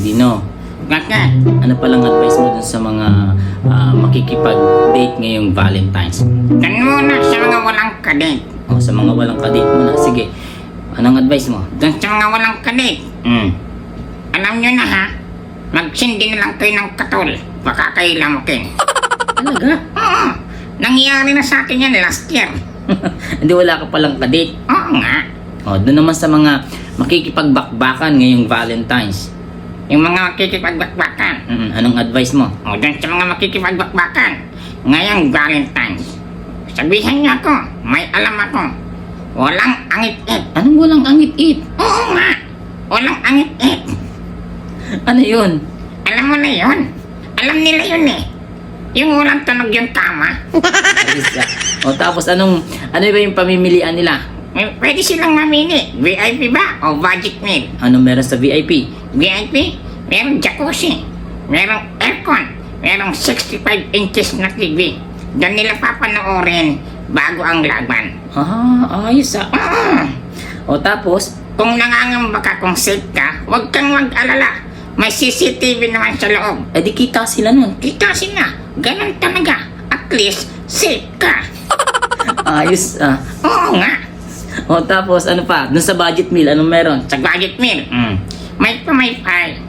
Dino, Bakit? ano palang advice mo dun sa mga makikipag-date ngayong Valentine's? Dan muna sa mga walang kadate. O, sa mga walang kadate muna. Sige, anong advice mo? Dan sa mga walang kadate. Alam nyo na ha, magsindi na lang kayo ng katol. Baka kayo lamukin. Talaga? Oo, nangyari na sa akin yan last year. Hindi, wala ka palang kadate. Oo nga, O, doon naman sa mga makikipagbakbakan ngayong Valentine's. yung mga makikipagbakbakan. Anong advice mo? O dan sa mga makikipagbakbakan, ngayong Valentine's. Sabihan niyo ako, may alam ako. Walang angit-it. Anong walang angit-it? Oo nga, walang angit-it. Ano yun? Alam mo na yun. Alam nila yun eh. Yung walang tunog yung tama. Ayos ka. O, tapos ano ba yung pamimilian nila? Pwede silang mamili. VIP ba o budget meal? Ano meron sa VIP? VIP, merong jacuzzi, merong aircon, merong 65 inches na TV. Doon nila papanoorin bago ang laban. Ayos ah. Oo. O, tapos, Kung nangangamba ka kung safe ka, huwag kang mag-alala. May CCTV naman sa loob. di kita sila nun. Kita sila. Ganun talaga. At least, safe ka. Ayos ah. Oo nga. O, tapos ano pa? Dun sa budget meal, anong meron? Sa budget meal, may pamaypay.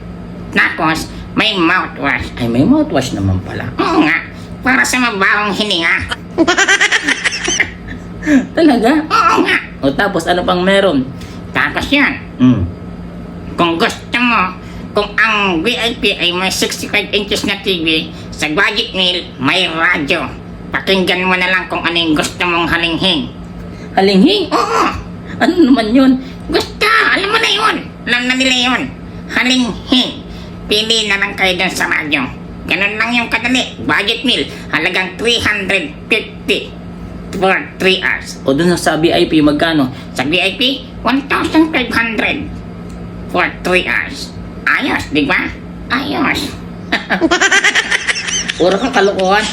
Tapos, may mouthwash. Ay, may mouthwash naman pala. Oo nga. Para sa mabahong hininga. Talaga? Oo nga. O, tapos ano pang meron? Tapos yan. Kung gusto mo, kung ang VIP ay may 65 inches na TV, sa budget meal, may radyo. Pakinggan mo na lang kung ano yung gusto mong halinghing. Halinghing? Oo. Ano naman yun? Gusto. Alam mo na yun. Alam na nila yun. Halinghing. Pili na lang kayo dun sa radyo. Ganun lang yung kadali. Budget meal, halagang 350 for 3 hours. O, dun sa VIP, magkano? Sa VIP, 1,500 for 3 hours. Ayos, di ba? Ayos. Puro ka kalokohan.